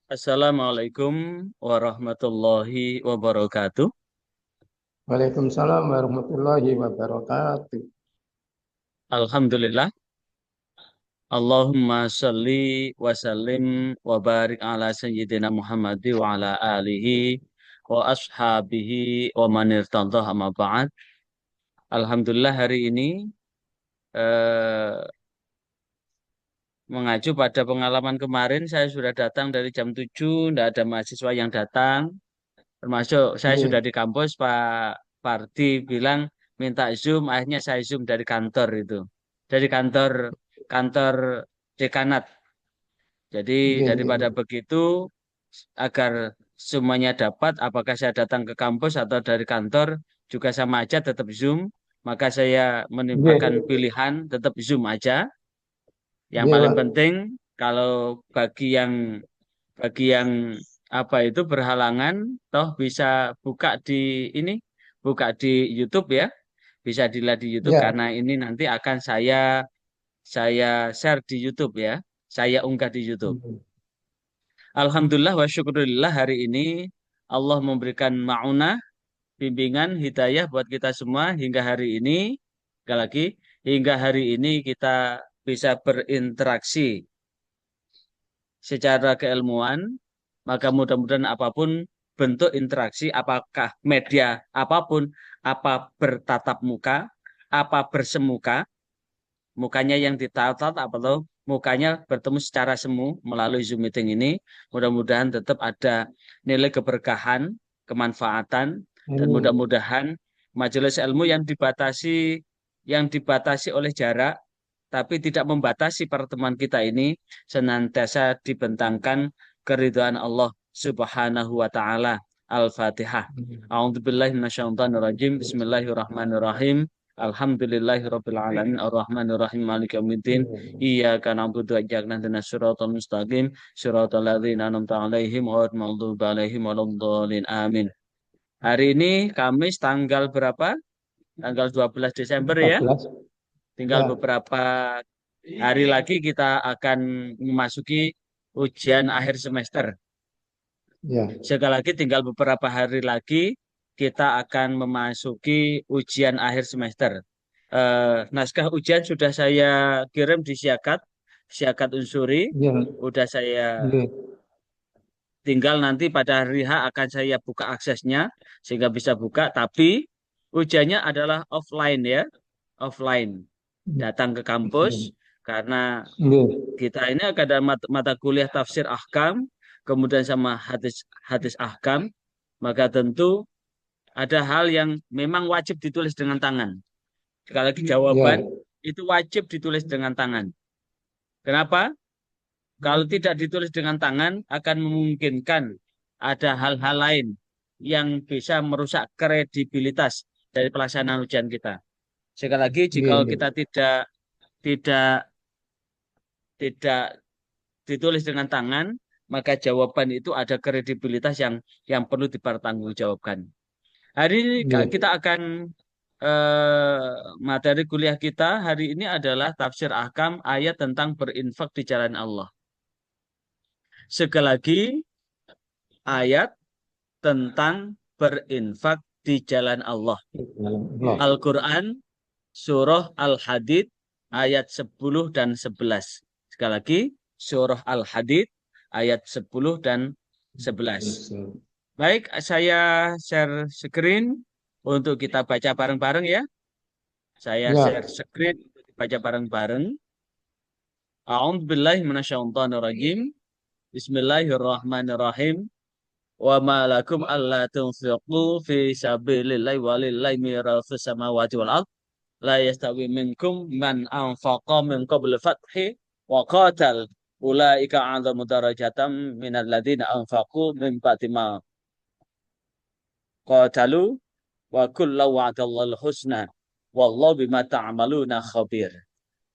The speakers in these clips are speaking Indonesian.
Assalamualaikum warahmatullahi wabarakatuh. Waalaikumsalam warahmatullahi wabarakatuh. Alhamdulillah. Allahumma sholli wa sallim wa barik ala sayyidina Muhammad wa ala alihi wa ashabihi wa man irtadah amma ba'd. Alhamdulillah hari ini eh, mengacu pada pengalaman kemarin saya sudah datang dari jam 7, tidak ada mahasiswa yang datang. Termasuk saya sudah Iya, di kampus, Pak Parti bilang minta Zoom, akhirnya saya Zoom dari kantor itu. Dari kantor kantor dekanat. Jadi iya, iya, daripada iya. begitu agar semuanya dapat apakah saya datang ke kampus atau dari kantor juga sama aja tetap Zoom, maka saya Iya, akan pilihan tetap Zoom aja. Yang iya, paling Pak. penting kalau bagi yang apa itu berhalangan toh bisa buka di ini buka di YouTube ya, bisa dilihat di YouTube Iya. karena ini nanti akan saya share di YouTube ya, saya unggah di YouTube. Iya, Alhamdulillah wa syukurillah hari ini Allah memberikan ma'unah, bimbingan hidayah buat kita semua hingga hari ini. Sekali lagi, hingga hari ini kita bisa berinteraksi secara keilmuan, maka mudah-mudahan apapun bentuk interaksi, apakah media apapun, apa bertatap muka, apa bersemuka, mukanya yang ditatap atau mukanya bertemu secara semu melalui Zoom meeting ini, mudah-mudahan tetap ada nilai keberkahan, kemanfaatan, dan amin. mudah-mudahan majelis ilmu yang dibatasi oleh jarak tapi tidak membatasi pertemuan kita ini senantiasa dibentangkan keridhaan Allah Subhanahu wa taala. Al-Fatihah. A'udzubillahi minasyaitonirrajim. Bismillahirrahmanirrahim. Alhamdulillahirabbil alamin arrahmanir rahim maliki yaumiddin. Iya, Iyyaka na'budu wa iyyaka nasta'in shiratal mustaqim shiratal ladzina an'amta 'alaihim ghairil maghdubi 'alaihim waladdallin. Amin. Hari ini Kamis tanggal berapa? Tanggal 12 Desember ya. 14. Tinggal Ya, beberapa hari lagi kita akan memasuki ujian akhir semester. ya, Sekali lagi tinggal beberapa hari lagi kita akan memasuki ujian akhir semester. Naskah ujian sudah saya kirim di Siakat Unsuri. iya, Udah saya iya, tinggal nanti pada hari H akan saya buka aksesnya sehingga bisa buka. Tapi ujiannya adalah offline ya, offline. Datang ke kampus karena iya, kita ini akan ada mata kuliah tafsir ahkam, kemudian sama hadis hadis ahkam, maka tentu ada hal yang memang wajib ditulis dengan tangan. Sekali lagi jawaban iya, itu wajib ditulis dengan tangan. Kenapa? Kalau tidak ditulis dengan tangan akan memungkinkan ada hal-hal lain yang bisa merusak kredibilitas dari pelaksanaan ujian kita. Sekali lagi, iya, jika iya, kita tidak tidak ditulis dengan tangan, maka jawaban itu ada kredibilitas yang perlu dipertanggungjawabkan. Hari ini iya. kita akan materi kuliah kita hari ini adalah tafsir ahkam ayat tentang berinfak di jalan Allah. Sekali lagi ayat tentang berinfak di jalan Allah. Allah. Al-Quran surah Al-Hadid ayat 10 dan 11. Sekali lagi surah Al-Hadid ayat 10 dan 11. Baik, saya share screen untuk kita baca bareng-bareng ya. Saya Ya, share screen untuk dibaca bareng-bareng. A'udzubillahi minasyaitonirrajim. Bismillahirrahmanirrahim. Wa ma lakum alla tunfiqu fi sabilillahi walillahi mirathus samawati wal ard. La yastawi minkum man anfaqa min qabl fathi wa qatal. Ulaika a'zamu darajatan minal ladzina anfaqu min ba'di ma qatalu wa kullu wa'dallahu husna. Wallahu bima ta'maluna khabir.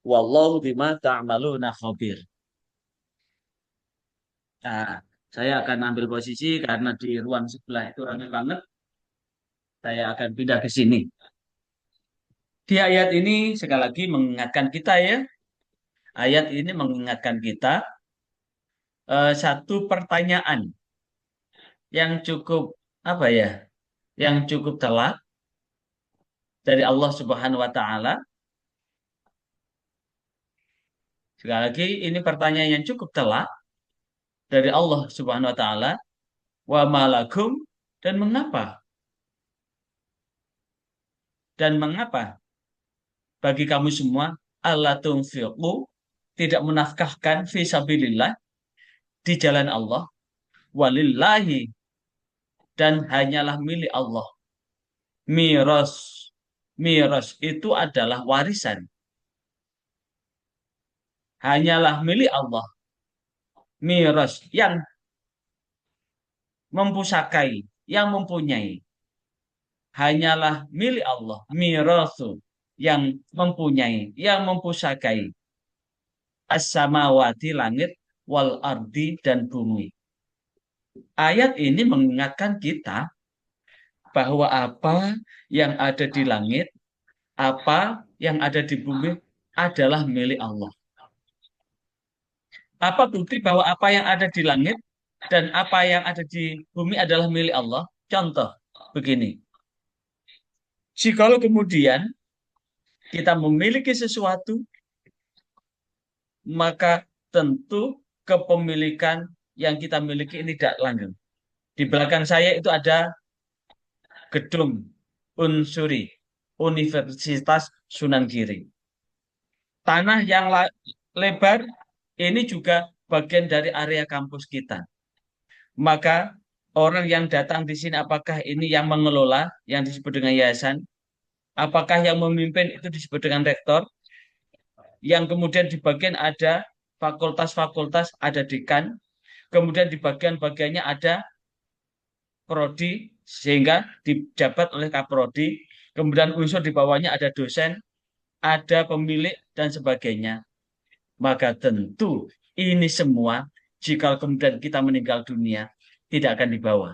Wallahu bima ta'maluna khabir. Nah, saya akan ambil posisi karena di ruang sebelah itu ramai banget. Saya akan pindah ke sini. Di ayat ini sekali lagi mengingatkan kita ya. Ayat ini mengingatkan kita satu pertanyaan yang cukup apa ya, yang cukup telak dari Allah Subhanahu wa taala. Sekali lagi ini pertanyaan yang cukup telak dari Allah Subhanahu wa taala, wa malakum, dan mengapa? Dan mengapa bagi kamu semua Allah tunfiqu, tidak menafkahkan fi sabilillah, di jalan Allah, walillahi, dan hanyalah milik Allah. Miros. Miros itu adalah warisan. Hanyalah milik Allah. Miros yang mempusakai, yang mempunyai. Hanyalah milik Allah. Mirosu yang mempunyai, yang mempusakai. As-samawati, langit, wal ardi, dan bumi. Ayat ini mengingatkan kita bahwa apa yang ada di langit, apa yang ada di bumi adalah milik Allah. Apa bukti bahwa apa yang ada di langit dan apa yang ada di bumi adalah milik Allah? Contoh begini. Jikalau kemudian kita memiliki sesuatu, maka tentu kepemilikan yang kita miliki ini tidak langgeng. Di belakang saya itu ada gedung Unsuri, Universitas Sunan Giri. Tanah yang lebar ini juga bagian dari area kampus kita. Maka orang yang datang di sini, apakah ini yang mengelola, yang disebut dengan yayasan, apakah yang memimpin itu disebut dengan rektor, yang kemudian di bagian ada fakultas-fakultas, ada dekan, kemudian di bagian-bagiannya ada prodi, sehingga dijabat oleh kaprodi, kemudian unsur di bawahnya ada dosen, ada pemilik, dan sebagainya. Maka tentu ini semua, jika kemudian kita meninggal dunia, tidak akan dibawa.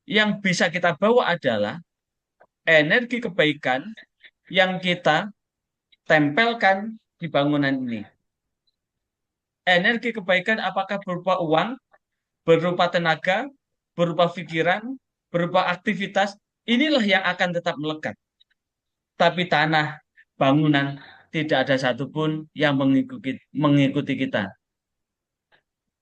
Yang bisa kita bawa adalah energi kebaikan yang kita tempelkan di bangunan ini. Energi kebaikan apakah berupa uang, berupa tenaga, berupa pikiran, berupa aktivitas, inilah yang akan tetap melekat. Tapi tanah, bangunan, tidak ada satupun yang mengikuti kita.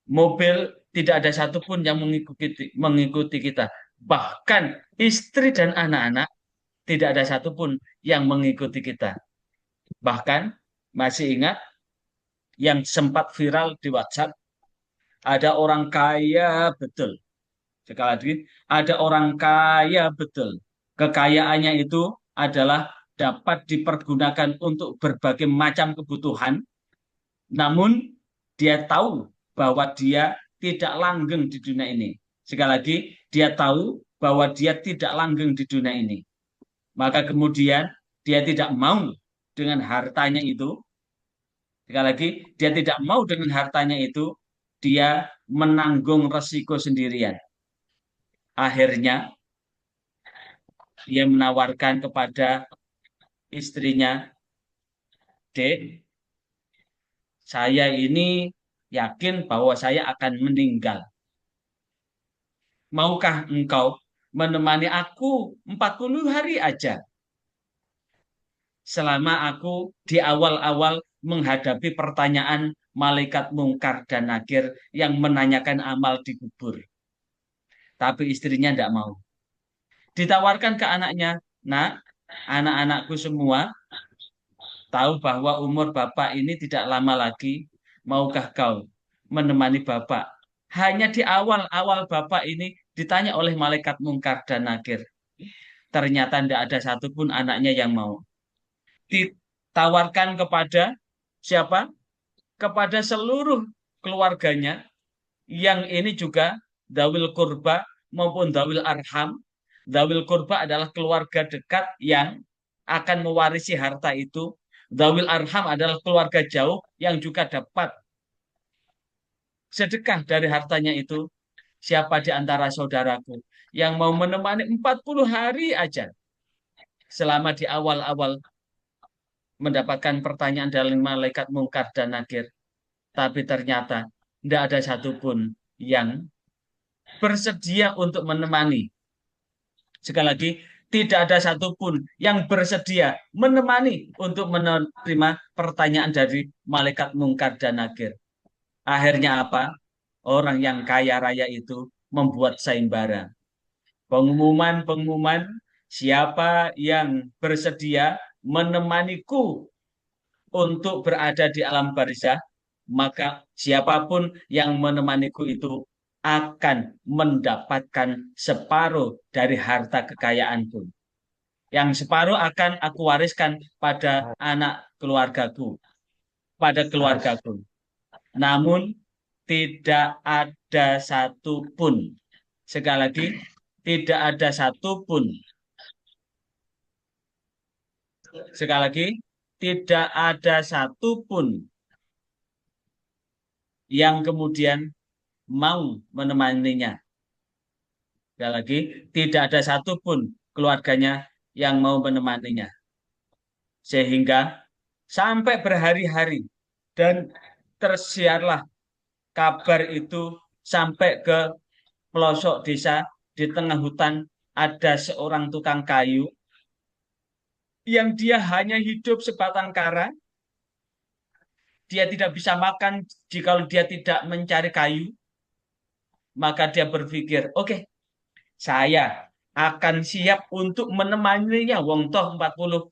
Mobil, tidak ada satupun yang mengikuti kita. Bahkan istri dan anak-anak, tidak ada satupun yang mengikuti kita. Bahkan, masih ingat yang sempat viral di WhatsApp, ada orang kaya betul. Sekali lagi, ada orang kaya betul. Kekayaannya itu adalah dapat dipergunakan untuk berbagai macam kebutuhan, namun dia tahu bahwa dia tidak langgeng di dunia ini. Sekali lagi, dia tahu bahwa dia tidak langgeng di dunia ini. Maka kemudian dia tidak mau dengan hartanya itu. Sekali lagi, dia tidak mau dengan hartanya itu, dia menanggung resiko sendirian. Akhirnya, dia menawarkan kepada istrinya, Dek, saya ini yakin bahwa saya akan meninggal. Maukah engkau menemani aku 40 hari aja? Selama aku di awal-awal menghadapi pertanyaan malaikat mungkar dan nakir yang menanyakan amal di kubur. Tapi istrinya tidak mau. Ditawarkan ke anaknya, nak, anak-anakku semua tahu bahwa umur bapak ini tidak lama lagi. Maukah kau menemani bapak? Hanya di awal-awal bapak ini ditanya oleh malaikat mungkar dan nakir. Ternyata tidak ada satupun anaknya yang mau. Ditawarkan kepada siapa? Kepada seluruh keluarganya, yang ini juga dawil kurba maupun dawil arham. Dawil kurba adalah keluarga dekat yang akan mewarisi harta itu. Dawil arham adalah keluarga jauh yang juga dapat sedekah dari hartanya itu. Siapa di antara saudaraku yang mau menemani 40 hari aja selama di awal-awal mendapatkan pertanyaan dari malaikat mungkar dan nakir. Tapi ternyata tidak ada satupun yang bersedia untuk menemani. Sekali lagi, tidak ada satupun yang bersedia menemani untuk menerima pertanyaan dari malaikat mungkar dan nakir. Akhirnya apa? Orang yang kaya raya itu membuat sayembara. Pengumuman-pengumuman, siapa yang bersedia menemaniku untuk berada di alam barzah, maka siapapun yang menemaniku itu akan mendapatkan separuh dari harta kekayaanku. Yang separuh akan aku wariskan pada anak keluargaku, pada keluargaku. Namun tidak ada satupun, sekali lagi, tidak ada satupun, sekali lagi, tidak ada satupun yang kemudian mau menemaninya. Sekali lagi, tidak ada satupun keluarganya yang mau menemaninya. Sehingga sampai berhari-hari dan tersiarlah kabar itu sampai ke pelosok desa di tengah hutan ada seorang tukang kayu yang dia hanya hidup sebatang kara, dia tidak bisa makan jika dia tidak mencari kayu, maka dia berpikir, oke, saya akan siap untuk menemaninya. Wong toh 40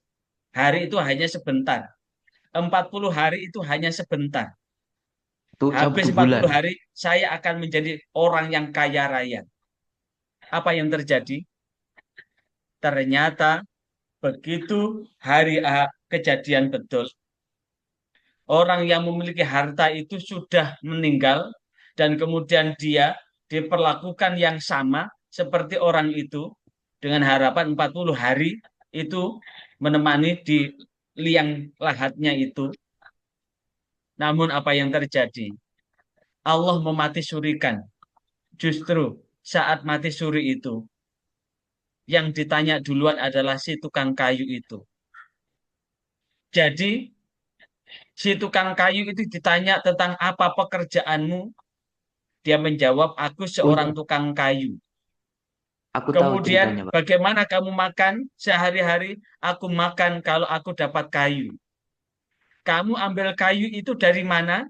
hari itu hanya sebentar. 40 hari itu hanya sebentar. Itu Habis 1 40 bulan. hari, saya akan menjadi orang yang kaya raya. Apa yang terjadi? Ternyata begitu hari A kejadian betul, orang yang memiliki harta itu sudah meninggal dan kemudian dia diperlakukan yang sama seperti orang itu dengan harapan 40 hari itu menemani di liang lahatnya itu. Namun apa yang terjadi? Allah memati surikan. Justru saat mati suri itu, yang ditanya duluan adalah si tukang kayu itu. Jadi si tukang kayu itu ditanya tentang apa pekerjaanmu, dia menjawab, aku Oh seorang iya, tukang kayu. aku tahu Kemudian, ceritanya, Pak. bagaimana kamu makan sehari-hari? Aku makan kalau aku dapat kayu. Kamu ambil kayu itu dari mana?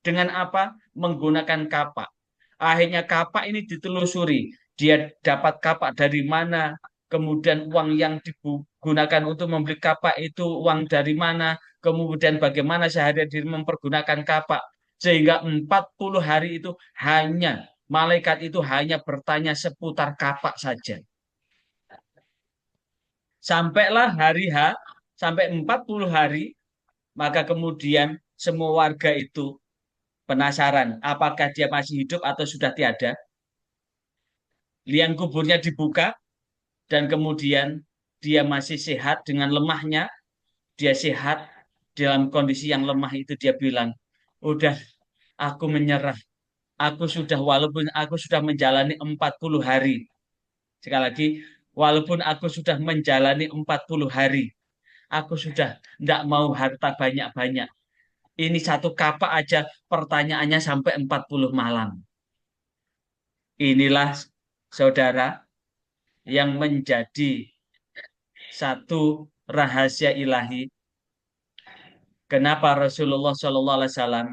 Dengan apa? Menggunakan kapak. Akhirnya kapak ini ditelusuri. Dia dapat kapak dari mana? Kemudian uang yang digunakan untuk membeli kapak itu uang dari mana? Kemudian bagaimana sehari dia mempergunakan kapak? Sehingga 40 hari itu hanya, malaikat itu hanya bertanya seputar kapak saja. Sampailah hari H, sampai 40 hari, maka kemudian semua warga itu penasaran apakah dia masih hidup atau sudah tiada. Liang kuburnya dibuka dan kemudian dia masih sehat dengan lemahnya, dia sehat dalam kondisi yang lemah itu dia bilang, udah aku menyerah. Aku sudah walaupun aku sudah menjalani 40 hari. Sekali lagi, walaupun aku sudah menjalani 40 hari, aku sudah tidak mau harta banyak-banyak. Ini satu kapak aja pertanyaannya sampai 40 malam. Inilah saudara yang menjadi satu rahasia ilahi. Kenapa Rasulullah Shallallahu Alaihi Wasallam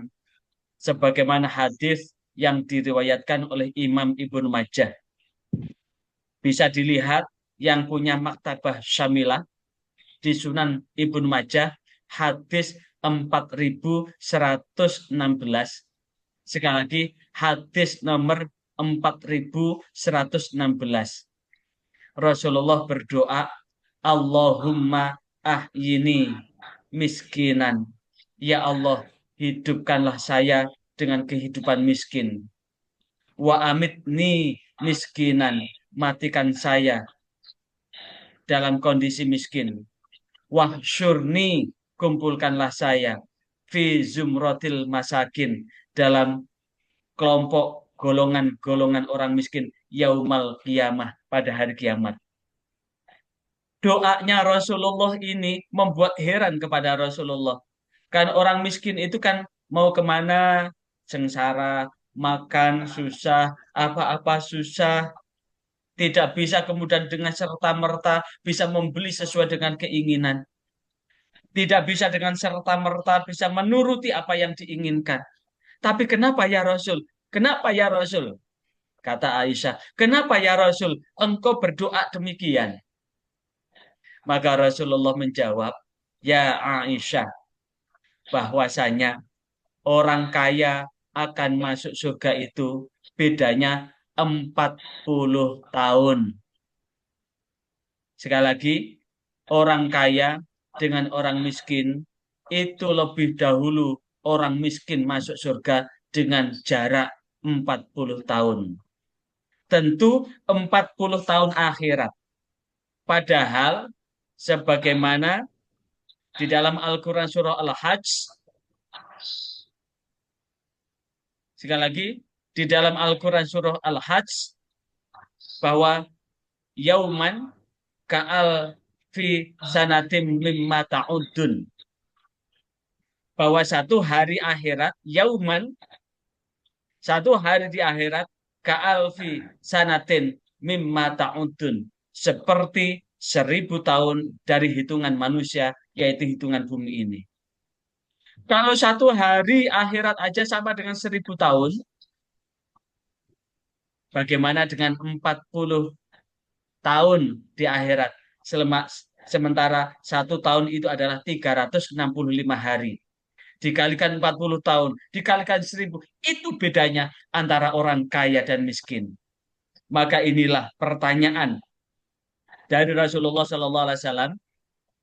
sebagaimana hadis yang diriwayatkan oleh Imam Ibnu Majah bisa dilihat yang punya maktabah Syamilah di Sunan Ibnu Majah hadis 4116. Sekali lagi hadis nomor 4116. Rasulullah berdoa, Allahumma ahyini miskinan. Ya Allah, hidupkanlah saya dengan kehidupan miskin. Wa amitni miskinan. Matikan saya dalam kondisi miskin. Wahsyurni, kumpulkanlah saya. Fi zumrotil masakin. Dalam kelompok golongan-golongan orang miskin. Yaumal kiamah, pada hari kiamat. Doanya Rasulullah ini membuat heran kepada Rasulullah. Kan orang miskin itu kan mau kemana sengsara, makan susah, apa-apa susah, tidak bisa kemudian dengan serta-merta bisa membeli sesuai dengan keinginan. Tidak bisa dengan serta-merta bisa menuruti apa yang diinginkan. Tapi kenapa ya Rasul? Kenapa ya Rasul? Kata Aisyah, kenapa ya Rasul engkau berdoa demikian? Maka Rasulullah menjawab, ya Aisyah, bahwasanya orang kaya akan masuk surga itu bedanya 40 tahun. Sekali lagi, orang kaya dengan orang miskin itu lebih dahulu orang miskin masuk surga dengan jarak 40 tahun. Tentu 40 tahun akhirat. Padahal sebagaimana di dalam Al-Quran surah Al-Hajj, sekali lagi, di dalam Al-Quran surah Al-Hajj, bahwa yauman ka'al fi sanatim mimma ta'udun. Bahwa satu hari akhirat, yauman, satu hari di akhirat, ka'al fi sanatin mimma ta'udun. Seperti 1000 tahun dari hitungan manusia, yaitu hitungan bumi ini. Kalau satu hari akhirat aja sama dengan 1000 tahun, bagaimana dengan 40 tahun di akhirat? Sementara satu tahun itu adalah 365 hari. Dikalikan 40 tahun, dikalikan 1000. Itu bedanya antara orang kaya dan miskin. Maka inilah pertanyaan dari Rasulullah SAW.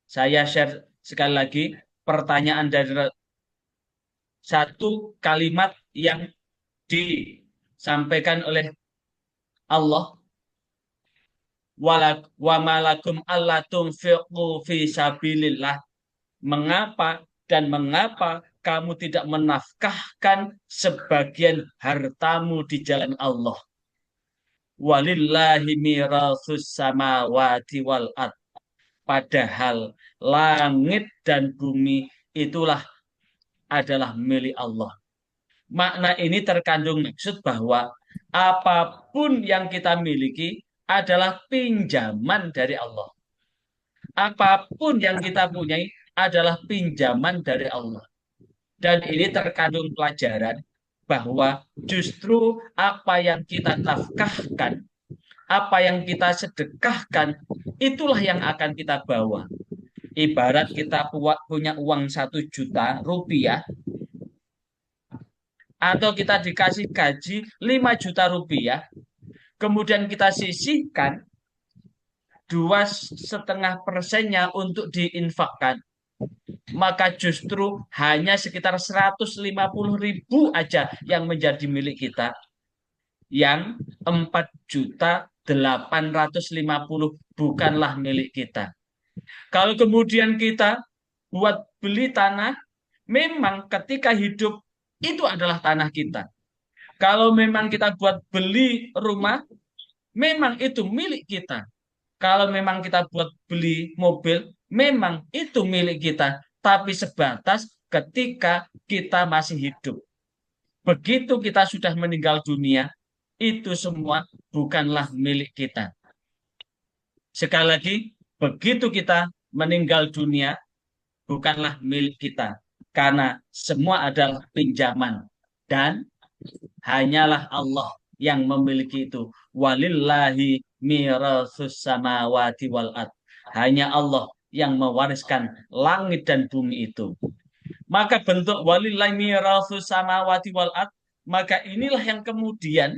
Saya share sekali lagi pertanyaan dari satu kalimat yang disampaikan oleh Allah, wa malakum alla tunfiqu fi sabilillah. Mengapa kamu tidak menafkahkan sebagian hartamu di jalan Allah? Walillahi mirasus samawati wal ard. Padahal langit dan bumi itulah adalah milik Allah. Makna ini terkandung maksud bahwa apapun yang kita miliki adalah pinjaman dari Allah. Apapun yang kita punyai adalah pinjaman dari Allah. Dan ini terkandung pelajaran bahwa justru apa yang kita nafkahkan, apa yang kita sedekahkan, itulah yang akan kita bawa. Ibarat kita punya uang 1 juta rupiah, atau kita dikasih gaji 5 juta rupiah, kemudian kita sisihkan 2,5% untuk diinfakkan, maka justru hanya sekitar 150.000 aja yang menjadi milik kita. Yang 4.850.000 bukanlah milik kita. Kalau kemudian kita buat beli tanah, memang ketika hidup itu adalah tanah kita. Kalau memang kita buat beli rumah, memang itu milik kita. Kalau memang kita buat beli mobil, memang itu milik kita. Tapi sebatas ketika kita masih hidup. Begitu kita sudah meninggal dunia, itu semua bukanlah milik kita. Sekali lagi, begitu kita meninggal dunia, bukanlah milik kita. Karena semua adalah pinjaman. Dan hanyalah Allah yang memiliki itu. Walillahi mirasus samawati wal ard. Hanya Allah yang mewariskan langit dan bumi itu. Maka bentuk walillahi mirasus samawati wal ard, maka inilah yang kemudian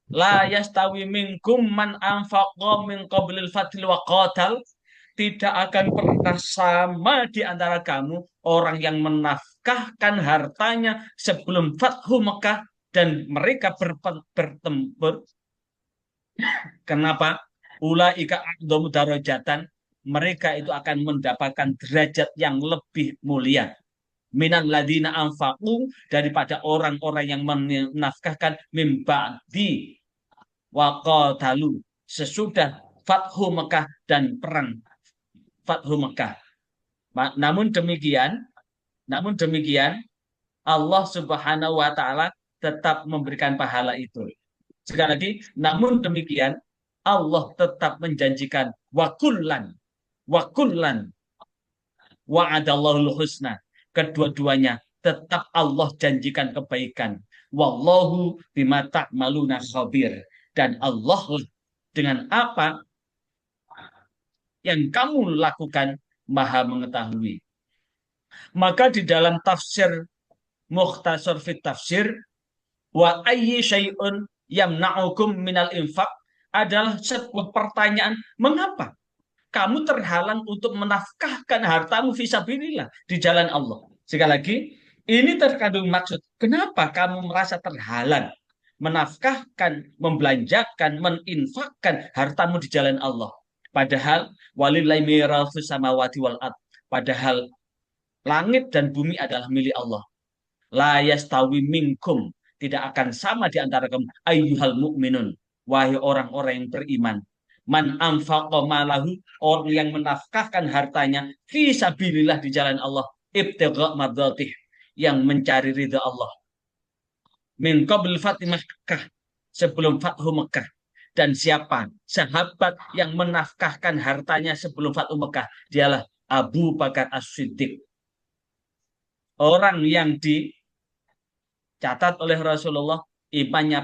la yastawi minkum man anfaqa min qablil fathil wa qatal. Tidak akan pernah sama di antara kamu orang yang menafkahkan hartanya sebelum Fathu Mekah dan mereka bertempur. Kenapa? Ulaika a'dhamu darajatan. Mereka itu akan mendapatkan derajat yang lebih mulia. Minan ladina anfaqu, daripada orang-orang yang menafkahkan min ba'di wa qatalu, sesudah Fathu Mekah dan perang Fathu Mekah. Namun demikian, Allah Subhanahu wa taala tetap memberikan pahala itu. Sekali lagi, namun demikian Allah tetap menjanjikan wa kullan wa'adallahul husna. Kedua-duanya tetap Allah janjikan kebaikan. Wallahu bima ta'maluna khabir. Dan Allah dengan apa yang kamu lakukan maha mengetahui. Maka di dalam tafsir Mukhtasar fit Tafsir wa ayyi syai'un yamna'ukum minal infaq adalah sebuah pertanyaan, mengapa kamu terhalang untuk menafkahkan hartamu fisabilillah di jalan Allah. Sekali lagi, ini terkandung maksud. Kenapa kamu merasa terhalang menafkahkan, membelanjakan, meninfakkan hartamu di jalan Allah? Padahal walillahi mirafus samawati wal ard. Padahal langit dan bumi adalah milik Allah. La yastawi minkum, tidak akan sama di antara kamu, ayyuhal mu'minun, wahai orang-orang yang beriman. Man anfaqa malahu, orang yang menafkahkan hartanya fi sabilillah di jalan Allah, ibtigha mardhatih, yang mencari ridha Allah. Min qabl fatih Makkah, sebelum Fathu Mekah. Dan siapa sahabat yang menafkahkan hartanya sebelum Fathu Mekah? Dialah Abu Bakar As-Siddiq. Orang yang dicatat oleh Rasulullah imannya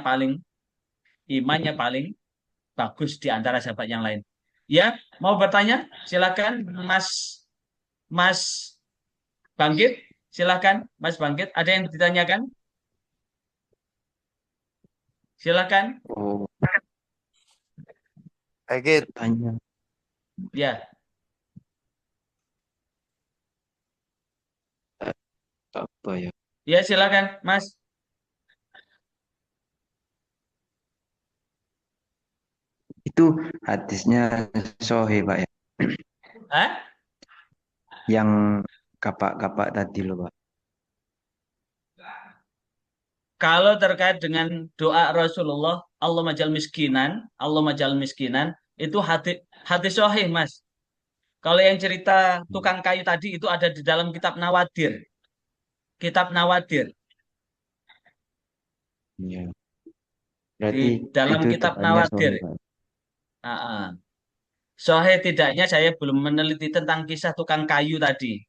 paling bagus di antara sahabat yang lain. Ya, mau bertanya? Silakan Mas Mas Bangkit. Silakan Mas Bangkit. Ada yang ditanyakan? Silakan. Oh, Agit, tanya Ya, apa ya? ya silakan Mas. Itu hadisnya sahih, Pak ya. Hah? Yang kapak-kapak tadi loh, Pak. Kalau terkait dengan doa Rasulullah, Allah majal miskinan, itu hati sahih, Mas. Kalau yang cerita tukang kayu tadi itu ada di dalam kitab Nawadir. Kitab Nawadir. Iya. Di Berarti dalam itu kitab doanya Nawadir. sahih, Pak. Ah, ah. Sahih tidaknya saya belum meneliti tentang kisah tukang kayu tadi.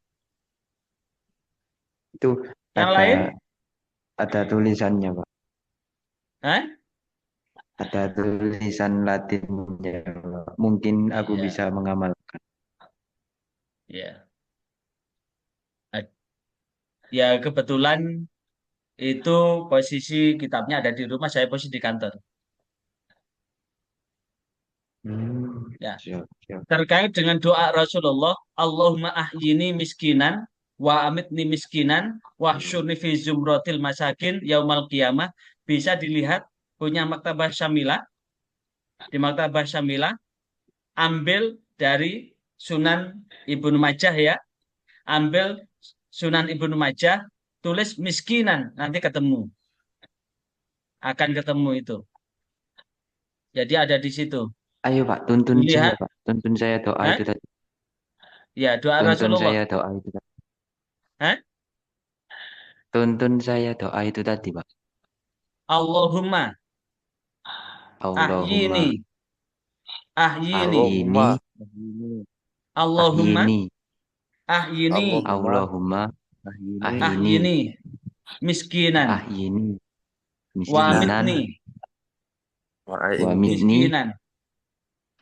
Itu Yang ada lain? ada tulisannya, Pak. Hah? Ada tulisan Latinnya, Pak. Mungkin aku Iya, bisa mengamalkan. iya. Ya kebetulan itu posisi kitabnya ada di rumah, saya posisi di kantor. Ya. Siap, siap. Terkait dengan doa Rasulullah, Allahumma ahyini miskinan wa amitni miskinan wa syurni fi zumratil masakin yaumal qiyamah, bisa dilihat punya Maktabah Syamilah. Di Maktabah Syamilah ambil dari Sunan Ibnu Majah ya, ambil Sunan Ibnu Majah, tulis miskinan, nanti akan ketemu itu. Jadi ada di situ. Ayo, Pak, tuntun saya, Dilihat, Pak. Tuntun saya doa Hah? itu tadi. Ya doa Tuntun Rasulullah. saya doa itu tadi. Hah? Tuntun saya doa itu tadi, Pak. Allahumma Allahumma ahyini ahyini ahyini, Allahumma, Allahumma ahyini, ahyini Allahumma, Allahumma ahyini, ahyini, ahyini miskinan ahyini, wa miskinan, amitni wa wa'aini, mitni, miskinan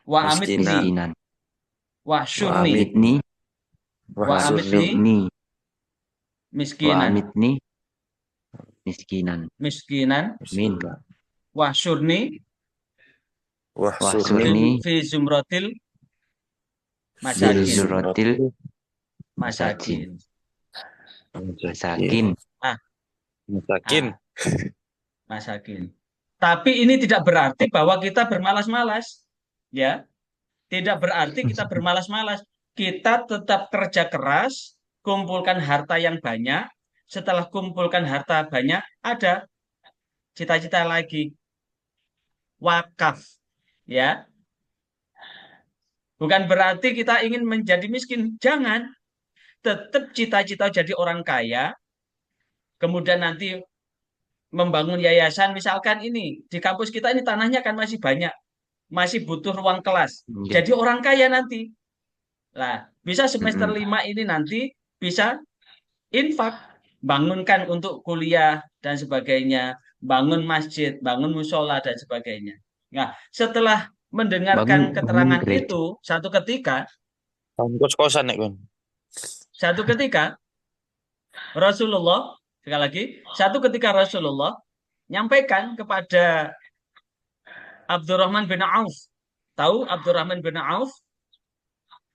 wa amitni miskinan, miskinan, wa wa syurni mitni, wa wa amitni syurni, wa miskinan mitni, miskinan. miskinan Min, miskinan, wa syurni wa wahsurni, surni, fi zumratil fil masakin zumratil masakin. masakin. Ah, masakin. ah, masakin. Tapi ini tidak berarti bahwa kita bermalas-malas, ya. Tidak berarti kita bermalas-malas. Kita tetap kerja keras, kumpulkan harta yang banyak. Setelah kumpulkan harta banyak, ada cita-cita lagi, wakaf, ya. Bukan berarti kita ingin menjadi miskin, jangan. Tetap cita-cita jadi orang kaya, kemudian nanti membangun yayasan, misalkan ini di kampus kita ini tanahnya kan masih banyak, masih butuh ruang kelas. Nggih. Jadi orang kaya nanti. Nah, bisa semester Mm-mm. 5 ini nanti bisa infak, bangunkan untuk kuliah dan sebagainya, bangun masjid, bangun musola dan sebagainya. Nah, setelah Bangun mendengarkan bangun keterangan gereja. itu, Tahun kos-kosan nek kon. satu ketika Rasulullah, sekali lagi, satu ketika Rasulullah nyampaikan kepada Abdurrahman bin Auf. Tahu Abdurrahman bin Auf?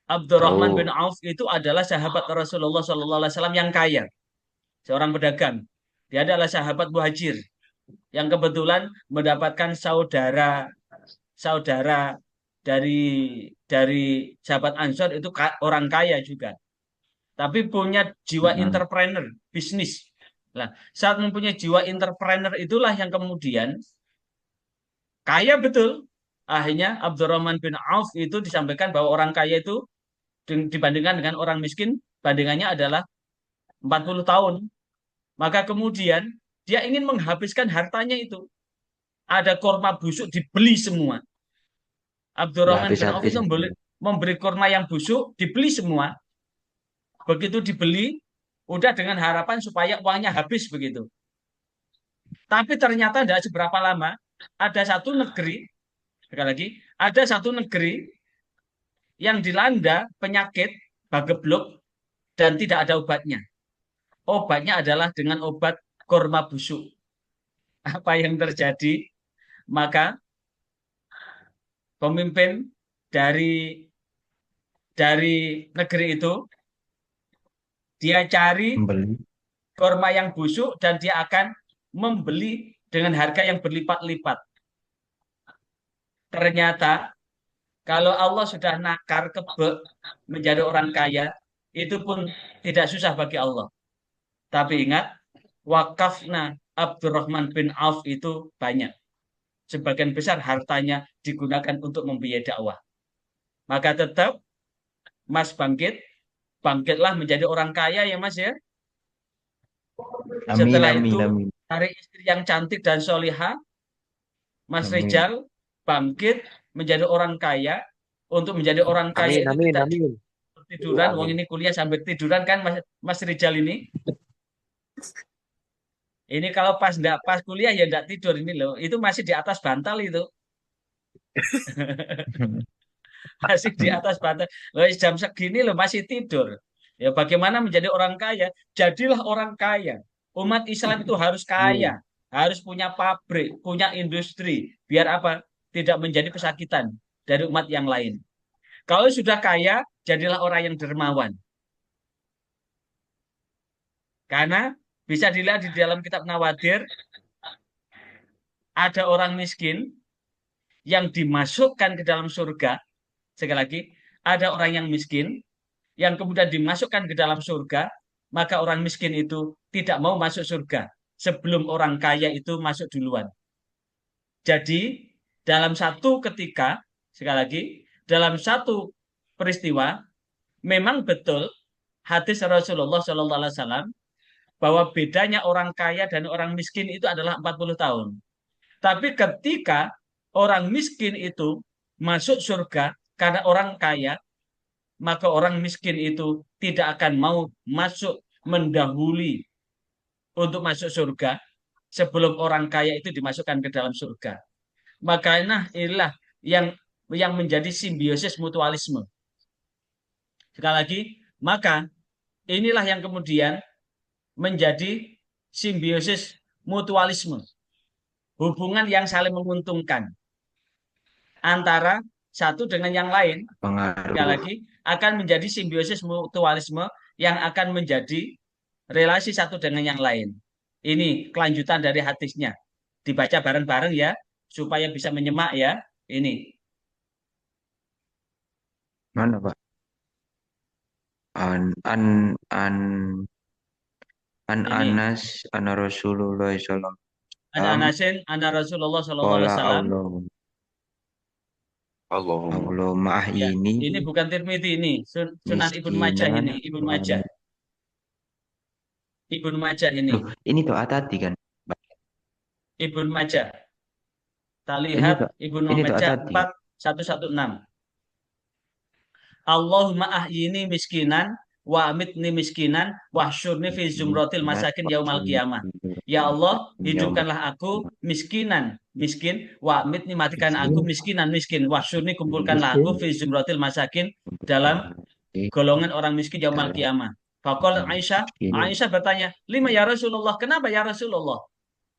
Abdurrahman bin Tahu. Auf itu adalah sahabat Rasulullah SAW yang kaya, seorang pedagang. Dia adalah sahabat muhajir yang kebetulan mendapatkan saudara saudara dari sahabat Ansor itu orang kaya juga, tapi punya jiwa Mm-mm. entrepreneur, bisnis. Nah, saat mempunyai jiwa entrepreneur itulah yang kemudian kaya betul. Akhirnya Abdurrahman bin Auf itu disampaikan bahwa orang kaya itu dibandingkan dengan orang miskin, bandingannya adalah 40 tahun. Maka kemudian dia ingin menghabiskan hartanya itu. Ada korma busuk dibeli semua. Nggak Abdurrahman bin Auf habis-habis. itu memberi korma yang busuk, dibeli semua. Begitu dibeli, udah dengan harapan supaya uangnya habis begitu. Tapi ternyata tidak seberapa lama, ada satu negeri, sekali lagi, ada satu negeri yang dilanda penyakit bagebluk dan tidak ada obatnya. Obatnya adalah dengan obat korma busuk. Apa yang terjadi? Maka pemimpin dari negeri itu dia cari Membeli. korma yang busuk dan dia akan membeli dengan harga yang berlipat-lipat. Ternyata kalau Allah sudah nakar kebek menjadi orang kaya, itu pun tidak susah bagi Allah. Tapi ingat, wakafna Abdurrahman bin Auf itu banyak. Sebagian besar hartanya digunakan untuk membiayai dakwah. Maka tetap Mas bangkitlah menjadi orang kaya ya Mas ya. Amin, Setelah amin, itu amin. cari istri yang cantik dan solihah, Mas Amin. Rizal bangkit menjadi orang kaya. Untuk menjadi orang kaya Amin, itu amin, tidak amin. tiduran. Wong Amin. ini kuliah sambil tiduran kan Mas Rizal ini. Ini kalau pas kuliah ya enggak tidur ini loh. Itu masih di atas bantal itu. Masih di atas bantal. Loh, jam segini loh masih tidur. Ya bagaimana menjadi orang kaya? Jadilah orang kaya. Umat Islam itu harus kaya, Amin. harus punya pabrik, punya industri. Biar apa? Tidak menjadi pesakitan dari umat yang lain. Kalau sudah kaya, jadilah orang yang dermawan. Karena bisa dilihat di dalam kitab Nawadir, ada orang miskin yang dimasukkan ke dalam surga. Sekali lagi, ada orang yang miskin yang kemudian dimasukkan ke dalam surga, maka orang miskin itu tidak mau masuk surga sebelum orang kaya itu masuk duluan. Jadi, dalam satu ketika, sekali lagi, dalam satu peristiwa, memang betul hadis Rasulullah SAW bahwa bedanya orang kaya dan orang miskin itu adalah 40 tahun. Tapi ketika orang miskin itu masuk surga karena orang kaya, maka orang miskin itu tidak akan mau masuk mendahului untuk masuk surga sebelum orang kaya itu dimasukkan ke dalam surga. Makanya inilah yang menjadi simbiosis mutualisme. Sekali lagi, maka inilah yang kemudian menjadi simbiosis mutualisme. Hubungan yang saling menguntungkan antara satu dengan yang lain. Sekali Pengaruh. lagi, akan menjadi simbiosis mutualisme yang akan menjadi relasi satu dengan yang lain. Ini kelanjutan dari hadisnya. Dibaca bareng-bareng ya, supaya bisa menyemak ya. Ini. Mana, Pak? An an an an Ini. Anas ana Rasulullah sallallahu alaihi An wasallam Anasin, Ana Rasulullah Sallallahu Alaihi qala Wasallam. Allahumma. Allah ma'ah Ya, ini ini bukan Tirmidzi ini, Sunan Ibnu Majah miskinan ini, Ibnu Majah. Ibnu Majah ini. Loh, ini doa tadi kan. Ibnu Majah. Kita Ini lihat doa, Ibnu ini doa Majah tadi. 4116. Allahumma ahyini miskinan wa amitni miskinan wahsyurni fi zumratil masakin yaumal qiyamah. Ya Allah, hidupkanlah aku miskinan, miskin, wa amitni matikan aku miskinan, miskin, wahsyurni kumpulkanlah aku fi zumratil masakin dalam golongan orang miskin yaumal qiyamah. Faqala Aisyah bertanya, "Lima ya Rasulullah? Kenapa ya Rasulullah?"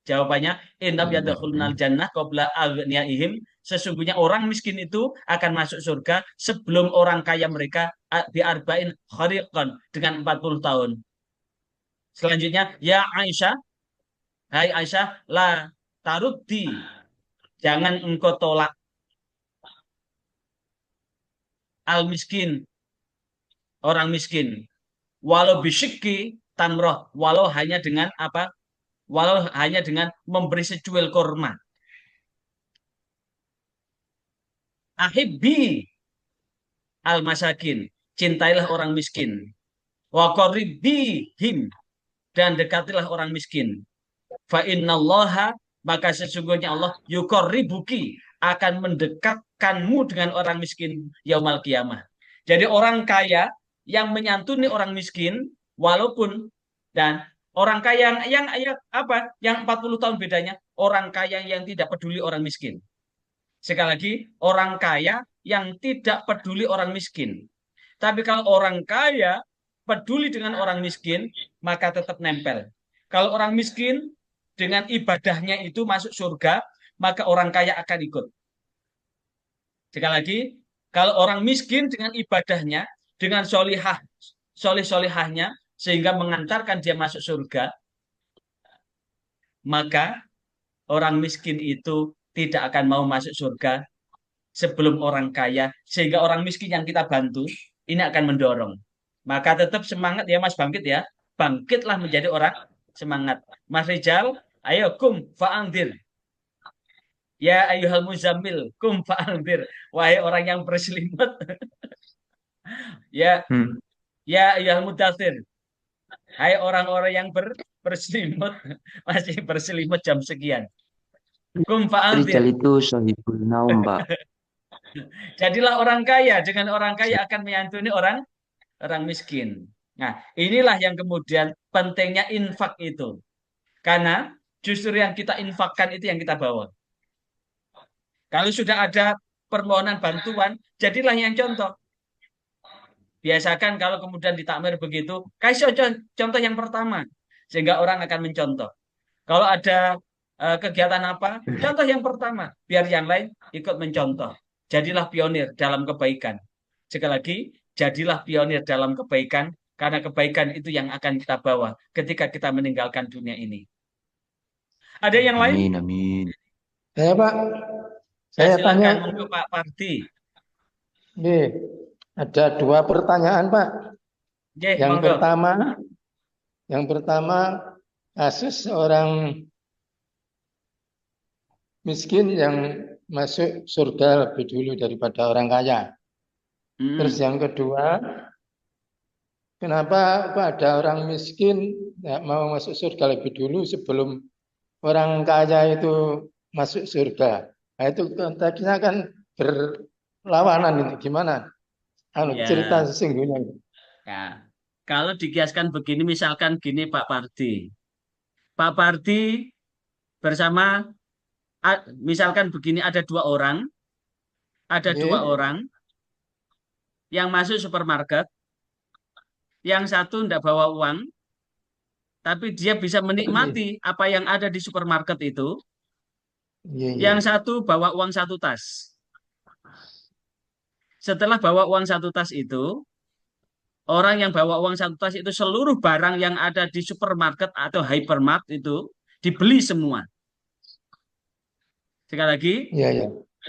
Jawabannya, innam yadkhulunal jannah qabla aghniyaihim. Sesungguhnya orang miskin itu akan masuk surga sebelum orang kaya mereka biarba'in khariqan dengan 40 tahun. Selanjutnya, ya Aisyah, hai Aisyah, la taruddi, jangan engkau tolak al miskin, orang miskin. Walau bisyikki tamroh, walau hanya dengan apa? Walau hanya dengan memberi secuil kurma. Ahibbi al-masakin, cintailah orang miskin. Wa qaribihim, dan dekatilah orang miskin. Fa innallaha, maka sesungguhnya Allah yuqarribuki, akan mendekatkanmu dengan orang miskin yaumal qiyamah. Jadi orang kaya yang menyantuni orang miskin, walaupun, dan orang kaya yang apa? Yang 40 tahun bedanya, orang kaya yang tidak peduli orang miskin. Sekali lagi, orang kaya yang tidak peduli orang miskin. Tapi kalau orang kaya peduli dengan orang miskin, maka tetap nempel. Kalau orang miskin dengan ibadahnya itu masuk surga, maka orang kaya akan ikut. Sekali lagi, kalau orang miskin dengan ibadahnya, dengan solihahnya, sehingga mengantarkan dia masuk surga, maka orang miskin itu tidak akan mau masuk surga sebelum orang kaya, sehingga orang miskin yang kita bantu ini akan mendorong. Maka tetap semangat ya Mas, bangkit ya. Bangkitlah menjadi orang semangat. Mas Rizal, ayo kum fa'andir. Ya ayyuhal muzammil, kum fa'andir. Wahai orang yang berselimut. Ya, ya ayyuhal mudathir. Hai orang-orang yang berselimut, masih berselimut jam sekian. Kum fa'andir. Rijal itu sohibul naum, Pak. Jadilah orang kaya. Dengan orang kaya akan menyantuni orang miskin. Nah, inilah yang kemudian pentingnya infak itu. Karena justru yang kita infakkan itu yang kita bawa. Kalau sudah ada permohonan bantuan, jadilah yang contoh. Biasakan kalau kemudian ditakmir begitu, kasih contoh yang pertama. Sehingga orang akan mencontoh. Kalau ada kegiatan apa, contoh yang pertama. Biar yang lain ikut mencontoh. Jadilah pionir dalam kebaikan. Sekali lagi, jadilah pionir dalam kebaikan, karena kebaikan itu yang akan kita bawa ketika kita meninggalkan dunia ini. Ada yang lain? Amin, amin. Saya Pak, Ya, saya tanya, silakan untuk Pak Parti. nih, ada dua pertanyaan Pak. Oke, Yang monggo. pertama, kasus orang miskin yang masuk surga lebih dulu daripada orang kaya. Terus yang kedua, kenapa kok ada orang miskin nggak mau masuk surga lebih dulu sebelum orang kaya itu masuk surga? Nah, itu konteksnya kan berlawanan ini. Gimana? Ya. Cerita sesungguhnya. Ya. Kalau dikiaskan begini, misalkan gini Pak Parti. Pak Parti bersama, misalkan begini, ada dua orang yang masuk supermarket, yang satu tidak bawa uang, tapi dia bisa menikmati apa yang ada di supermarket itu. Yang satu bawa uang satu tas. Setelah bawa uang satu tas itu, orang yang bawa uang satu tas itu seluruh barang yang ada di supermarket atau hypermarket itu dibeli semua. Sekali lagi,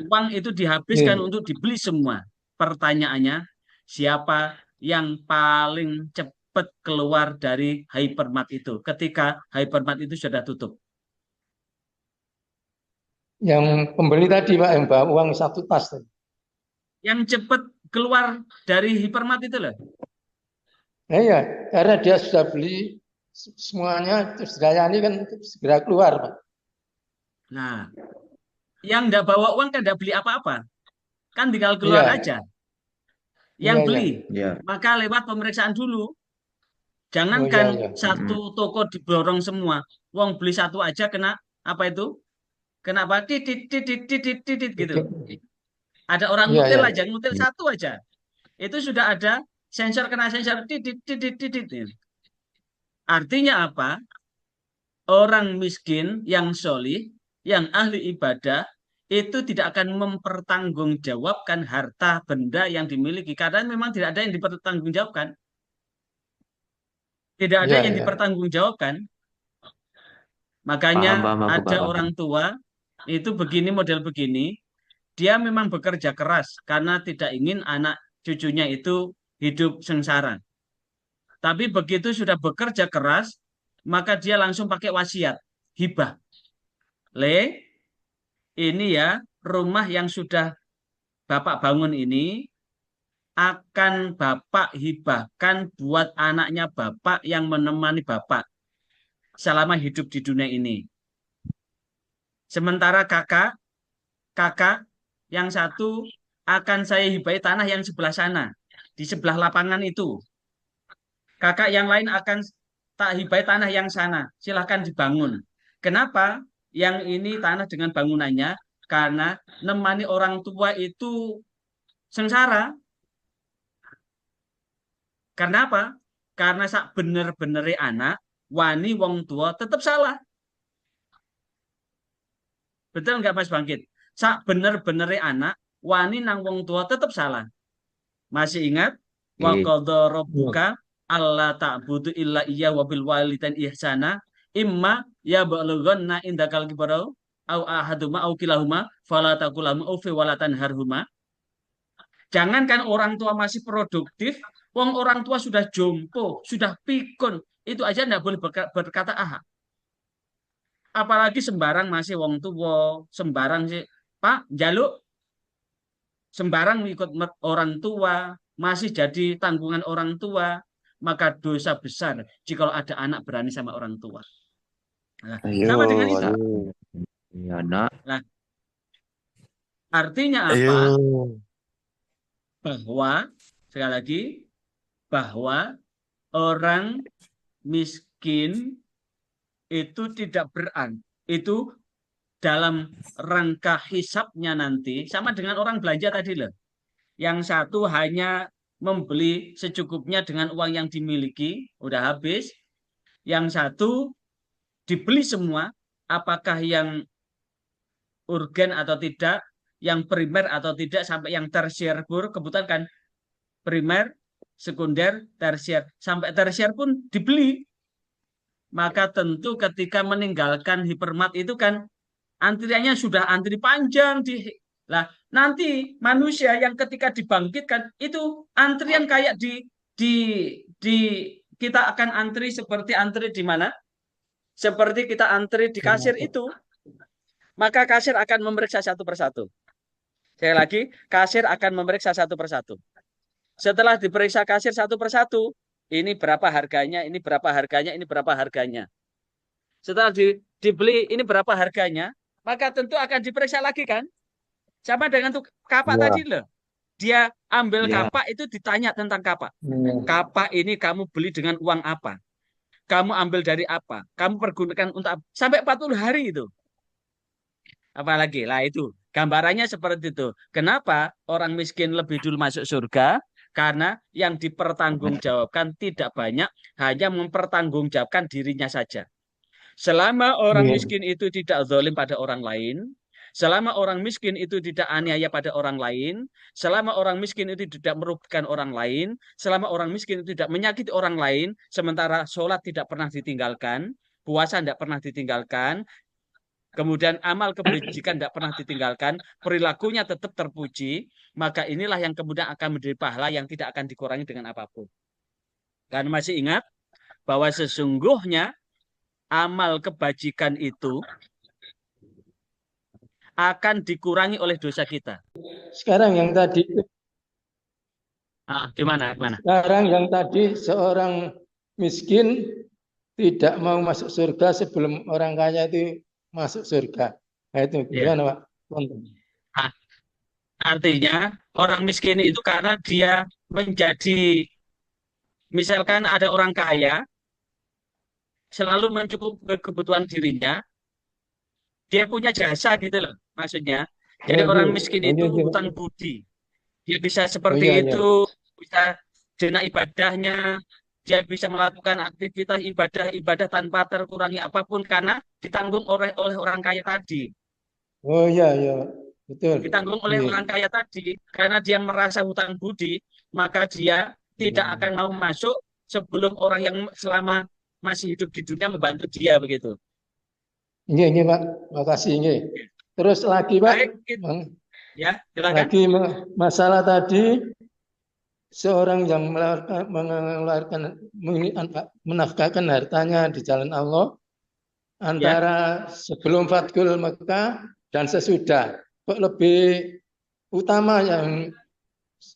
uang itu dihabiskan untuk dibeli semua. Pertanyaannya, siapa yang paling cepat keluar dari hypermarket itu ketika hypermarket itu sudah tutup? Yang pembeli tadi Pak, yang bawa uang satu tas. Yang cepat keluar dari hypermarket itu loh. Nah ya, karena dia sudah beli semuanya terus dilayani kan segera keluar, Pak. Nah, yang nggak bawa uang kan nggak beli apa-apa. Kan tinggal keluar Iya, aja. iya, Yang iya. beli, Ya. maka lewat pemeriksaan dulu. Oh Jangankan iya, iya. satu toko diborong semua. Wong beli satu aja kena apa itu? Kena apa? Titit, titit, titit, titit gitu. Oke. Ada orang Iya, ngutil iya. aja, ngutil satu aja. Itu sudah ada sensor kena sensor titit, titit, titit. Artinya apa? Orang miskin yang solih, yang ahli ibadah, itu tidak akan mempertanggungjawabkan harta benda yang dimiliki. Karena memang tidak ada yang dipertanggungjawabkan. Tidak ada Iya, yang iya. dipertanggungjawabkan. Makanya Paham aku, ada Pak. Paham. orang tua itu begini model begini, dia memang bekerja keras karena tidak ingin anak cucunya itu hidup sengsara. Tapi begitu sudah bekerja keras, maka dia langsung pakai wasiat, hibah. Le, ini ya rumah yang sudah Bapak bangun ini akan Bapak hibahkan buat anaknya Bapak yang menemani Bapak selama hidup di dunia ini. Sementara kakak yang satu akan saya hibai tanah yang sebelah sana, di sebelah lapangan itu. Kakak yang lain akan tak hibai tanah yang sana, silahkan dibangun. Kenapa? Yang ini tanah dengan bangunannya, karena nemani orang tua itu sengsara. Karena apa? Karena sak bener-benere anak, wani wong tua tetap salah. Betul nggak Mas Bangkit? Sak bener-benere anak, wani nang wong tua tetap salah. Masih ingat? Wa Iya. qadha Iya. rabbuka alla ta'budu illa iya wa bil walidain ihsana imma ya balughanna indakal kibara au ahaduma au kilahuma fala taqul lahum ufi wa la tanharhuma. Jangankan orang tua masih produktif, wong orang tua sudah jompo, sudah pikun, itu aja enggak boleh berkata ah. Apalagi sembarang masih wong tua, sembarang sih, Pak, jaluk sembarang ikut orang tua, masih jadi tanggungan orang tua, maka dosa besar jika ada anak berani sama orang tua. Nah, Ayo, sama dengan itu. aduh. Iya, nak. Nah, artinya Ayo. apa? Bahwa, sekali lagi, bahwa orang miskin itu tidak berani. Itu dalam rangka hisapnya nanti, sama dengan orang belanja tadi loh. Yang satu hanya membeli secukupnya dengan uang yang dimiliki, udah habis. Yang satu dibeli semua, apakah yang urgen atau tidak, yang primer atau tidak, sampai yang tersier pun, kebetulan kan primer, sekunder, tersier. Sampai tersier pun dibeli. Maka tentu ketika meninggalkan hipermat itu kan antriannya sudah antri panjang di lah nanti manusia yang ketika dibangkitkan itu antrian kayak di di kita akan antri seperti antri di mana? Seperti kita antri di kasir itu, maka kasir akan memeriksa satu persatu. Sekali lagi, kasir akan memeriksa satu persatu. Setelah diperiksa kasir satu persatu, ini berapa harganya, ini berapa harganya, ini berapa harganya. Setelah dibeli, ini berapa harganya, maka tentu akan diperiksa lagi kan? Sama dengan tuh kapak Ya. tadi loh. Dia ambil Ya. kapak itu ditanya tentang kapak. Iya. Kapak ini kamu beli dengan uang apa? Kamu ambil dari apa? Kamu pergunakan untuk apa? Sampai 40 hari itu. Apalagi lah itu. Gambarannya seperti itu. Kenapa orang miskin lebih dulu masuk surga? Karena yang dipertanggungjawabkan tidak banyak, hanya mempertanggungjawabkan dirinya saja. Selama orang Iya. miskin itu tidak zalim pada orang lain, selama orang miskin itu tidak aniaya pada orang lain, selama orang miskin itu tidak merugikan orang lain, selama orang miskin itu tidak menyakiti orang lain, sementara sholat tidak pernah ditinggalkan, puasa tidak pernah ditinggalkan, kemudian amal kebajikan tidak pernah ditinggalkan, perilakunya tetap terpuji, maka inilah yang kemudian akan menjadi pahala yang tidak akan dikurangi dengan apapun. Dan masih ingat bahwa sesungguhnya amal kebajikan itu akan dikurangi oleh dosa kita. Sekarang yang tadi, Gimana? sekarang yang tadi seorang miskin tidak mau masuk surga sebelum orang kaya itu masuk surga. Nah, itu Ya. gimana, Pak? Tonton. Ah, artinya orang miskin itu karena dia menjadi, misalkan ada orang kaya selalu mencukupi kebutuhan dirinya, dia punya jasa gitu loh maksudnya. Jadi Oh, orang iya. miskin Oh, itu iya, iya. hutang budi. Dia bisa Oh, seperti iya, iya. itu, bisa jenak ibadahnya, dia bisa melakukan aktivitas ibadah-ibadah tanpa terkurangi apapun karena ditanggung oleh orang kaya tadi. Oh, iya, iya. Betul. Ditanggung oleh Iya. orang kaya tadi karena dia merasa hutang budi, maka dia tidak Hmm. akan mau masuk sebelum orang yang selama masih hidup di dunia membantu dia begitu. Ini, Pak. Makasih, ini. Terus lagi, Pak. Baik, ya silakan. Lagi masalah tadi, seorang yang menafkahkan hartanya di jalan Allah Ya, antara sebelum Fathul Mekah dan sesudah. Kok lebih utama yang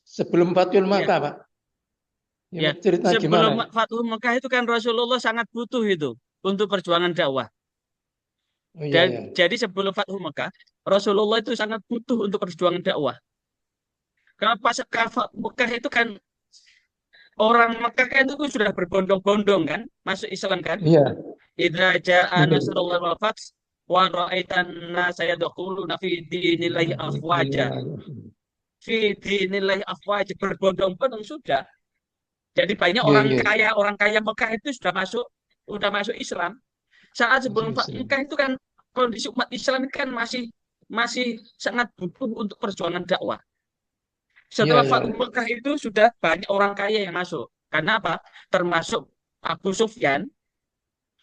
sebelum Fathul ya, Mekah, Pak? ya. Ini cerita Sebelum gimana? Fathu Mekah itu kan Rasulullah sangat butuh itu untuk perjuangan dakwah. Oh, iya, Dan iya. jadi sebelum Fathu Mekah, Rasulullah itu sangat butuh untuk perjuangan dakwah. Karena pas Fathu Mekah itu kan orang Mekah kan itu sudah berbondong-bondong kan masuk Islam kan. Iya. Idza jaa Iya. nasrullah wal fath wa ra'aitan nasa yadkhuluna fi dinillahi afwaja. Fi dinillahi afwaja berbondong-bondong sudah. Jadi banyak Iya, iya. orang kaya Mekah itu sudah masuk Islam. Saat sebelum Fathu Mekah itu kan kondisi umat Islam itu kan masih masih sangat butuh untuk perjuangan dakwah. Iya, Setelah iya. Fathu Mekah itu sudah banyak orang kaya yang masuk. Karena apa? Termasuk Abu Sufyan.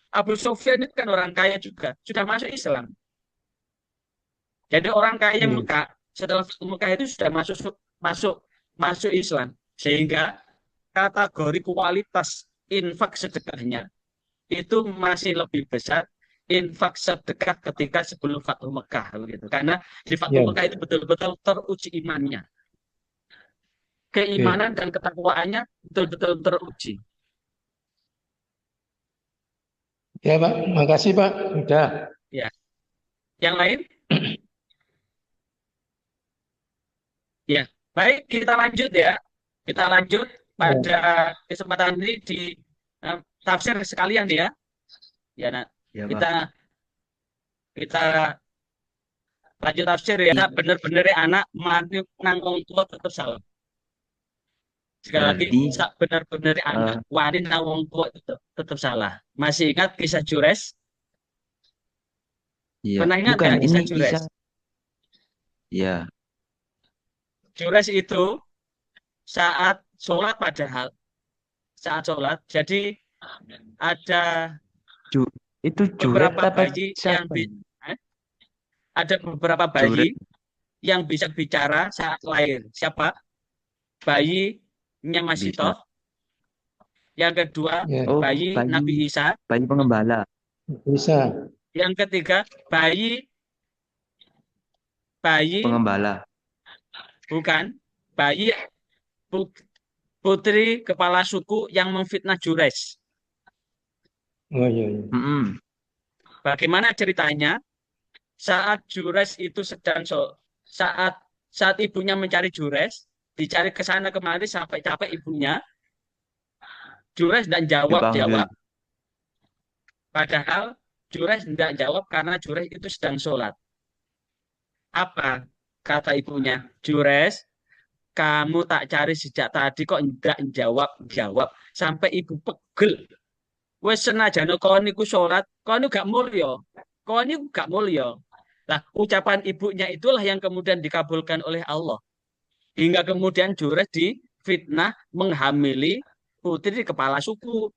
Abu Sufyan itu kan orang kaya juga, sudah masuk Islam. Jadi orang kaya Iya. Mekah setelah Fathu Mekah itu sudah masuk masuk masuk Islam. Sehingga kategori kualitas infak sedekahnya itu masih lebih besar infak sedekah ketika sebelum Fathu Mekah begitu. Karena di Fathu Iya. Mekah itu betul-betul teruji imannya. Oke. Keimanan dan ketakwaannya betul-betul teruji. Ya, Pak. Makasih, Pak. Udah. Ya. Yang lain? Ya. Baik, kita lanjut ya. Kita lanjut pada Ya. kesempatan ini di tafsir sekalian ya. Ya, nah, Ya, Pak. kita kita lanjut tafsir ya. Bener-bener anak mati nang wong tua tetap salah. Sekali lagi, Berarti benar-benar anak eh, wani nang wong tua tetap salah. Masih ingat kisah Jures? ya, Pernah ingat bukan nggak ini kisah Jures? kisah ya. Jures itu saat sholat padahal saat sholat. Jadi ada Ju, itu Juret beberapa apa bayi yang siapa? eh, ada beberapa Juret. bayi yang bisa bicara saat lahir. Siapa? Bayinya Bisa. Masitoh. Yang kedua, Ya. Oh, bayi Nabi Isa. bayi pengembala. Bisa. Yang ketiga, bayi Pengembala. bukan bayi putri kepala suku yang memfitnah Jures. Oh, iya, iya. Mm-mm. Bagaimana ceritanya? Saat Jures itu saat saat ibunya mencari Jures, dicari ke sana kemari sampai capek ibunya, Jures tidak Dipanggil. jawab. Padahal Jures tidak jawab karena Jures itu sedang sholat. Apa kata ibunya? Jures, kamu tak cari sejak tadi kok tidak jawab sampai ibu pegel. Wes senajan kau niku sholat, kau niku gak mulya, kau niku gak mulya. Nah, ucapan ibunya itulah yang kemudian dikabulkan oleh Allah. Hingga kemudian Jures difitnah menghamili putri kepala suku.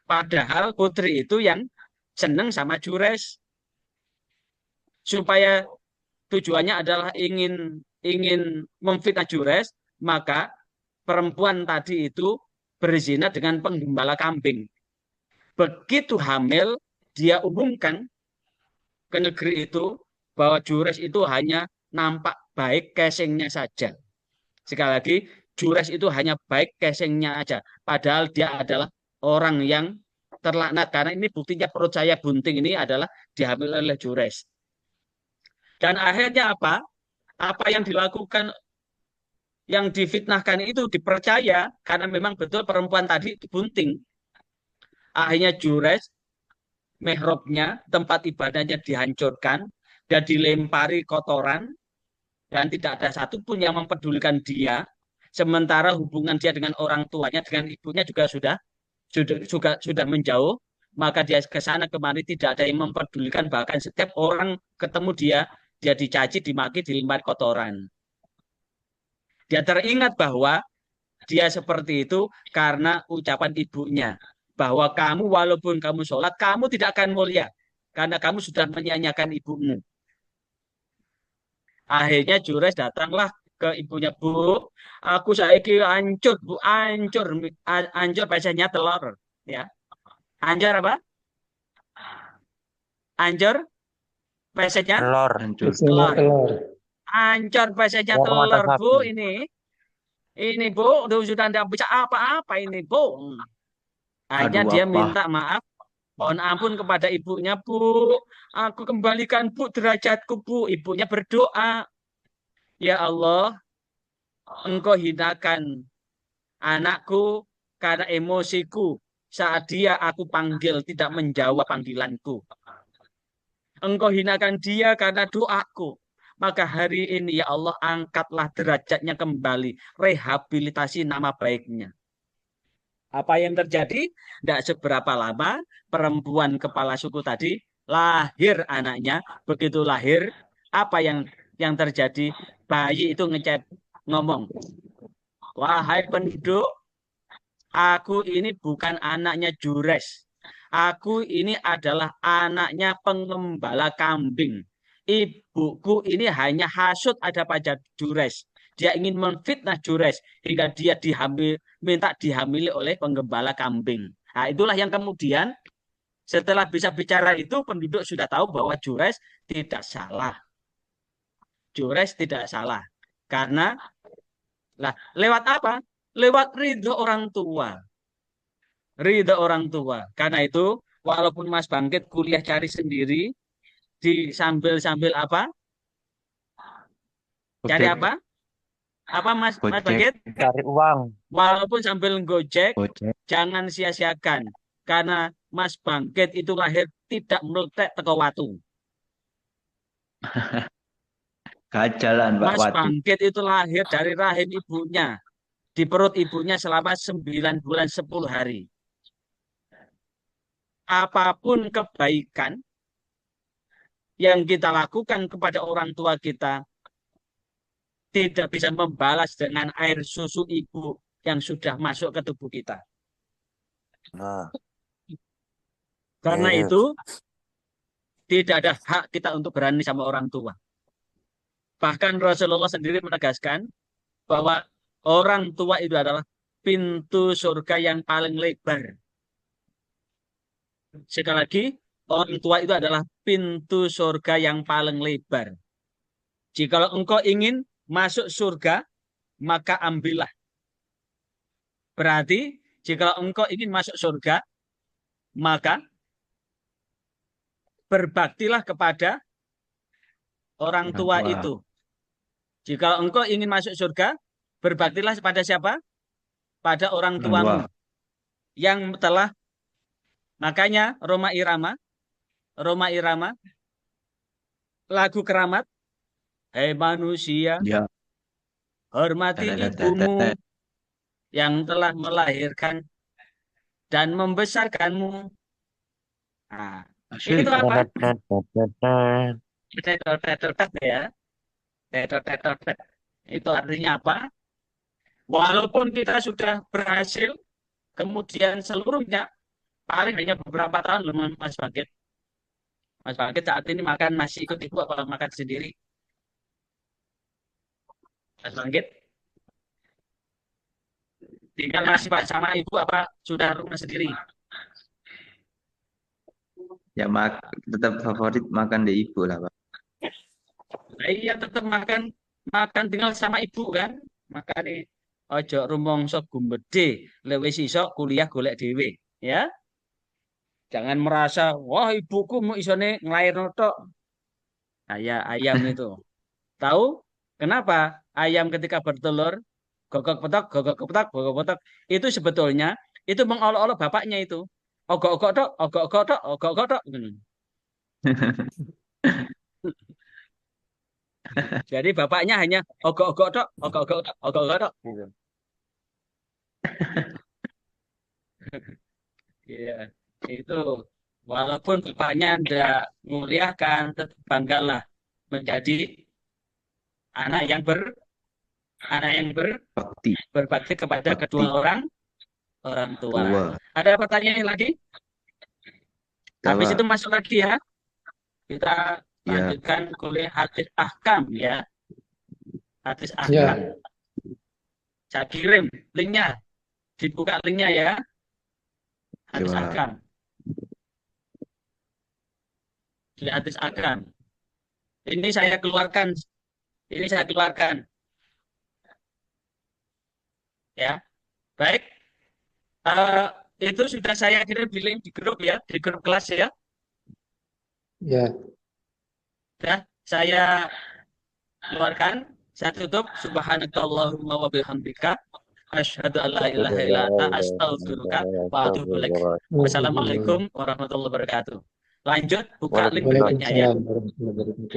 Padahal putri itu yang seneng sama Jures. Supaya tujuannya adalah ingin memfitnah Jures, maka perempuan tadi itu berzina dengan penggembala kambing. Begitu hamil, dia umumkan ke negeri itu bahwa Jures itu hanya nampak baik casingnya saja. Sekali lagi, Jures itu hanya baik casingnya aja. Padahal dia adalah orang yang terlaknat karena ini buktinya perut saya bunting ini adalah dihamil oleh Jures. Dan akhirnya apa? Apa yang dilakukan, yang difitnahkan itu dipercaya karena memang betul perempuan tadi itu bunting. Akhirnya Jures, mihrabnya, tempat ibadahnya dihancurkan dan dilempari kotoran dan tidak ada satupun yang mempedulikan dia. Sementara hubungan dia dengan orang tuanya, dengan ibunya juga sudah menjauh, maka dia ke sana kemari tidak ada yang mempedulikan, bahkan setiap orang ketemu dia dicaci, dimaki, dilempar kotoran. Dia teringat bahwa dia seperti itu karena ucapan ibunya, bahwa kamu walaupun kamu sholat, kamu tidak akan mulia karena kamu sudah menyanyiakan ibumu. Akhirnya Jures datanglah ke ibunya, Bu, aku saiki hancur, Bu, hancur, hancur biasanya telur, ya. Hancur apa? Hancur biasanya Telur. Hancur. Isinya telur. telur. Hancur biasanya Telur mata telur, Bu, sapi. ini Bu, sudah tidak bisa apa-apa ini, Bu. Akhirnya Aduh dia apa? minta maaf, mohon ampun kepada ibunya, Bu. Aku kembalikan, Bu, derajatku, Bu. Ibunya berdoa, ya Allah, Engkau hinakan anakku karena emosiku saat dia aku panggil tidak menjawab panggilanku. Engkau hinakan dia karena doaku. Maka hari ini ya Allah angkatlah derajatnya kembali. Rehabilitasi nama baiknya. Apa yang terjadi? Tidak seberapa lama perempuan kepala suku tadi lahir anaknya. Begitu lahir, apa yang terjadi? Bayi itu ngechat ngomong, wahai penduduk, aku ini bukan anaknya Jures. Aku ini adalah anaknya pengembala kambing. Ibuku ini hanya hasut ada pada Jures. Dia ingin memfitnah Jures hingga dia minta dihamili oleh penggembala kambing. Nah, itulah yang kemudian setelah bisa bicara itu penduduk sudah tahu bahwa Jures tidak salah. Jures tidak salah. Karena lah lewat apa? Lewat ridho orang tua. Ridho orang tua. Karena itu, walaupun Mas Bangkit kuliah cari sendiri, di sambil apa? Cari Gojek. apa? Apa Mas Gojek. Bangkit? Cari uang. Walaupun sambil gojek, Gojek. jangan sia-siakan. Karena Mas Bangkit itu lahir tidak meletek teko watu. Gajalan Pak Mas Wati. Bangkit itu lahir dari rahim ibunya. Di perut ibunya selama 9 bulan 10 hari. Apapun kebaikan yang kita lakukan kepada orang tua kita tidak bisa membalas dengan air susu ibu yang sudah masuk ke tubuh kita. Nah, Karena iya. itu tidak ada hak kita untuk berani sama orang tua. Bahkan Rasulullah sendiri menegaskan bahwa orang tua itu adalah pintu surga yang paling lebar. Sekali lagi, orang tua itu adalah pintu surga yang paling lebar. Jika engkau ingin masuk surga, maka ambillah. Berarti, jika engkau ingin masuk surga, maka berbaktilah kepada orang tua itu. Jika engkau ingin masuk surga, berbaktilah kepada siapa? Pada orang tuamu yang telah. Makanya Roma Irama, lagu keramat, hei manusia, Ya. hormati ibumu yang telah melahirkan dan membesarkanmu. Nah, itu apa? Ya. Itu artinya apa? Walaupun kita sudah berhasil, kemudian seluruhnya paling hanya beberapa tahun loh Mas Bangkit. Mas Bangkit saat ini makan masih ikut ibu apa makan sendiri? Mas Bangkit tinggal masih sama ibu apa sudah rumah sendiri? Ya tetap favorit makan di ibu lah Pak. Nah, iya tetap makan tinggal sama ibu kan? Makan ojo rumongso gumbede, lewis iso kuliah golek dhewe, ya. Jangan merasa, wah ibuku mau isone nglairno tok. Kayak ayam itu. Tahu kenapa ayam ketika bertelur gogok petok, gogok petok itu sebetulnya itu mengolok-olok bapaknya itu. Ogok-ogok tok, ogok-ogok tok, ogok-ogok tok. Jadi bapaknya hanya ogok-ogok tok, ogok-ogok tok, ogok-ogok tok. Gitu. Iya, itu walaupun bapaknya tidak memuliakan, tetap banggalah menjadi anak yang Bakti. berbakti kepada Bakti. kedua orang tua. Tua. Ada pertanyaan lagi? Habis Jawab. itu masuk lagi ya. Kita Ya. lanjutkan kuliah hadis ahkam ya. Hadis Ya. ahkam. Saya kirim linknya. Dibuka linknya ya. Hadis Coba. ahkam. Di hadis ahkam. Ini saya keluarkan. Ya. Baik. Itu sudah saya kirim di link di grup ya, di grup kelas ya. Ya. Ya, saya keluarkan. Saya tutup. Subhanakallahumma wa bihamdika. Asyhadu an la ilaha illa anta astaghfiruka wa atubu ilaik. Wassalamualaikum warahmatullahi wabarakatuh. Lanjut, buka link berikutnya ya. Waalaikumsalam warahmatullahi wabarakatuh.